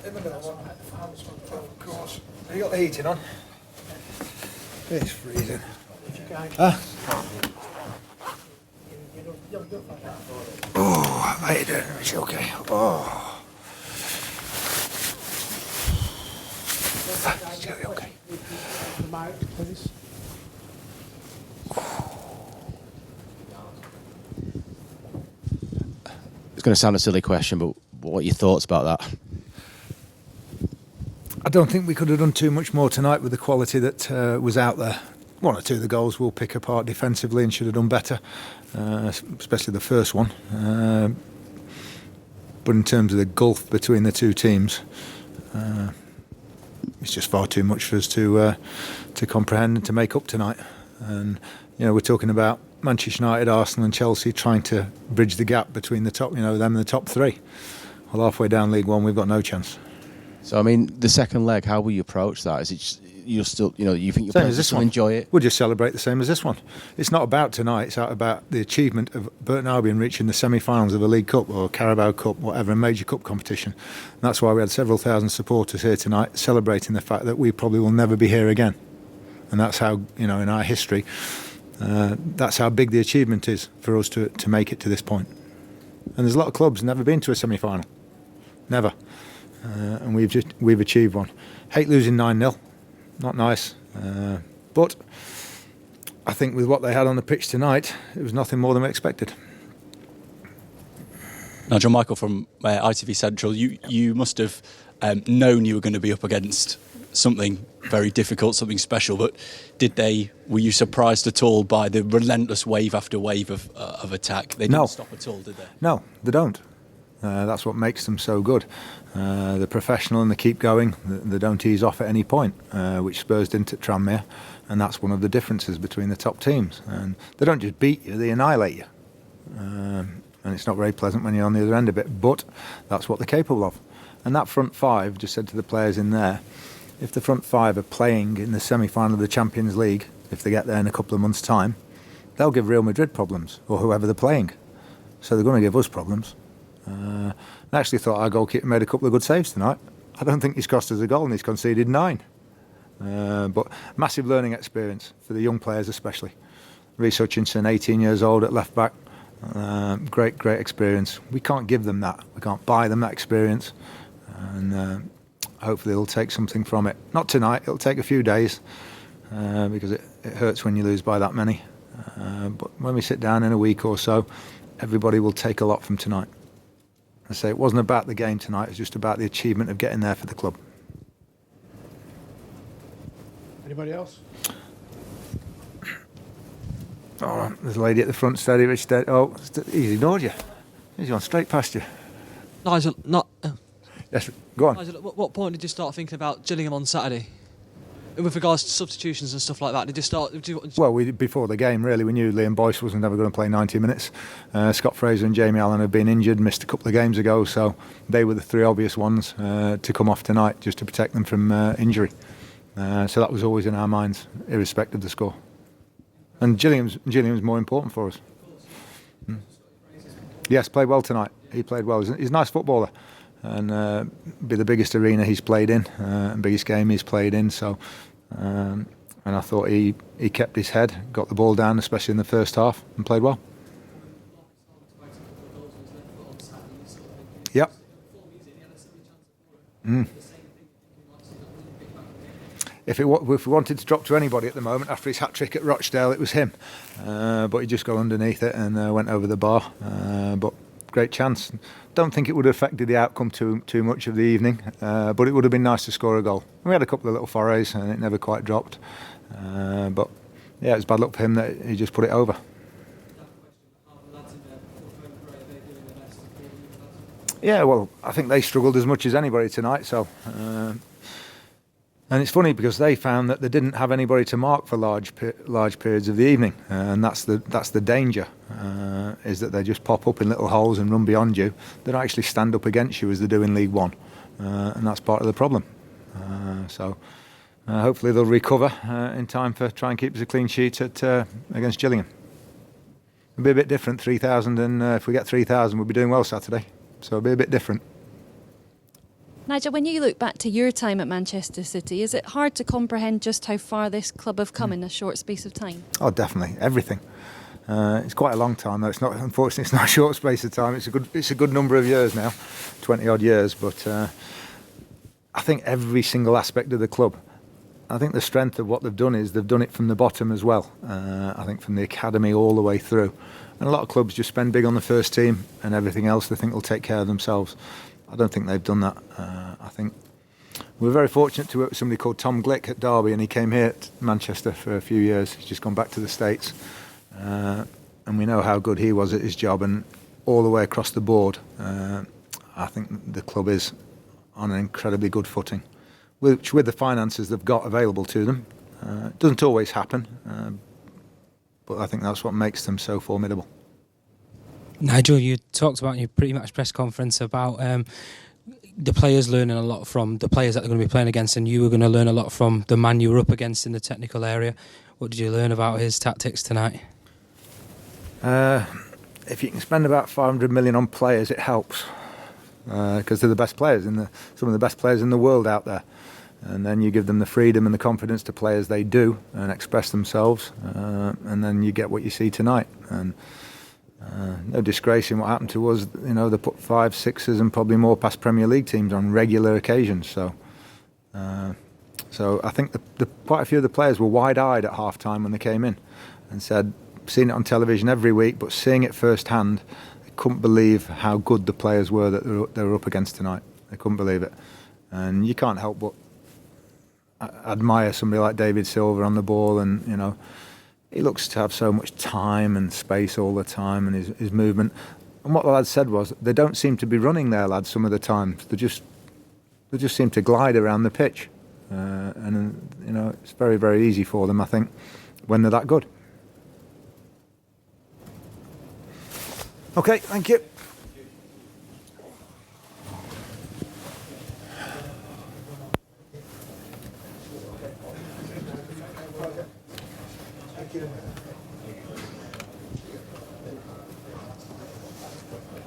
Of course. Have you got the heating on? It's freezing. Oh, how you doing? It's okay. Oh. It's really okay. It's going to sound a silly question, but what are your thoughts about that? I don't think we could have done too much more tonight with the quality that was out there. One or two of the goals we'll pick apart defensively and should have done better, especially the first one. But in terms of the gulf between the two teams, it's just far too much for us to comprehend and to make up tonight. And we're talking about Manchester United, Arsenal, and Chelsea trying to bridge the gap between the top, them and the top three. Well, halfway down League One, we've got no chance. So, I mean, the second leg, how will you approach that? Is it just, you're still, you think you'll still enjoy it? We'll just celebrate the same as this one. It's not about tonight, it's about the achievement of Burton Albion reaching the semi-finals of a League Cup or Carabao Cup, whatever, a major cup competition. And that's why we had several thousand supporters here tonight celebrating the fact that we probably will never be here again. And that's how, in our history, that's how big the achievement is for us to make it to this point. And there's a lot of clubs never been to a semi-final. Never. And we've achieved one. Hate losing 9-0, not nice. But I think with what they had on the pitch tonight, it was nothing more than we expected. Nigel, Michael from ITV Central, you must have known you were going to be up against something very difficult, something special. But were you surprised at all by the relentless wave after wave of attack? They didn't stop at all, did they? No, they don't. That's what makes them so good. They're professional and they keep going. They don't ease off at any point, which Spurs didn't at Tranmere, and that's one of the differences between the top teams. And they don't just beat you; they annihilate you. And it's not very pleasant when you're on the other end of it, but that's what they're capable of. And that front five, just said to the players in there, if the front five are playing in the semi-final of the Champions League, if they get there in a couple of months' time, they'll give Real Madrid problems, or whoever they're playing. So they're going to give us problems. I actually thought our goalkeeper made a couple of good saves tonight. I don't think he's cost us a goal and he's conceded 9. But massive learning experience for the young players especially. Reece Hutchinson, 18 years old at left back. Great experience. We can't give them that. We can't buy them that experience. And hopefully they'll take something from it. Not tonight, it'll take a few days because it hurts when you lose by that many. But when we sit down in a week or so, everybody will take a lot from tonight. I say it wasn't about the game tonight, it was just about the achievement of getting there for the club. Anybody else? Oh, there's a lady at the front, steady, Rich, steady. Oh, he's ignored you. He's gone straight past you. Nigel, Yes, go on. Nigel, at what point did you start thinking about Gillingham on Saturday? With regards to substitutions and stuff like that, did you start? Well, before the game, really, we knew Liam Boyce wasn't ever going to play 90 minutes. Scott Fraser and Jamie Allen had been injured, missed a couple of games ago, so they were the three obvious ones to come off tonight, just to protect them from injury. So that was always in our minds, irrespective of the score. And Gillingham's more important for us. Yes, played well tonight. He played well. He's a nice footballer, and be the biggest arena he's played in, and biggest game he's played in. So. And I thought he kept his head, got the ball down, especially in the first half, and played well. Yep. If we wanted to drop to anybody at the moment after his hat-trick at Rochdale, it was him. But he just got underneath it and went over the bar. But great chance. Don't think it would have affected the outcome too much of the evening, but it would have been nice to score a goal. We had a couple of little forays and it never quite dropped. But yeah, it was bad luck for him that he just put it over. Yeah, well, I think they struggled as much as anybody tonight. So, and it's funny because they found that they didn't have anybody to mark for large periods of the evening, and that's the danger. Is that they just pop up in little holes and run beyond you. They don't actually stand up against you as they do in League One, and that's part of the problem. So hopefully they'll recover in time for try and keep us a clean sheet against Gillingham. It'll be a bit different, 3,000, and if we get 3,000 we'll be doing well Saturday, so it'll be a bit different. Nigel, when you look back to your time at Manchester City, is it hard to comprehend just how far this club have come in a short space of time? Oh, definitely, everything. It's quite a long time, though. It's not, unfortunately, it's not a short space of time. It's a good number of years now, 20 odd years. But I think every single aspect of the club. I think the strength of what they've done is they've done it from the bottom as well. I think from the academy all the way through. And a lot of clubs just spend big on the first team and everything else they think will take care of themselves. I don't think they've done that. I think we're very fortunate to work with somebody called Tom Glick at Derby, and he came here to Manchester for a few years. He's just gone back to the States. And we know how good he was at his job, and all the way across the board, I think the club is on an incredibly good footing, which with the finances they've got available to them. It doesn't always happen, but I think that's what makes them so formidable. Nigel, you talked about in your pre-match press conference about the players learning a lot from the players that they're going to be playing against, and you were going to learn a lot from the man you were up against in the technical area. What did you learn about his tactics tonight? If you can spend about 500 million on players, it helps, because they're the best players some of the best players in the world out there. And then you give them the freedom and the confidence to play as they do and express themselves, and then you get what you see tonight. And no disgrace in what happened to us. You know, they put 5, 6s and probably more past Premier League teams on regular occasions. So I think quite a few of the players were wide-eyed at half-time when they came in and said, seen it on television every week, but seeing it firsthand, they couldn't believe how good the players were that they were up against tonight. They couldn't believe it. And you can't help but admire somebody like David Silva on the ball, and you know, he looks to have so much time and space all the time, and his movement. And what the lads said was, they don't seem to be running there, lads, some of the time. They just seem to glide around the pitch. And you know, it's very, very easy for them, I think, when they're that good. Okay, thank you. Thank you.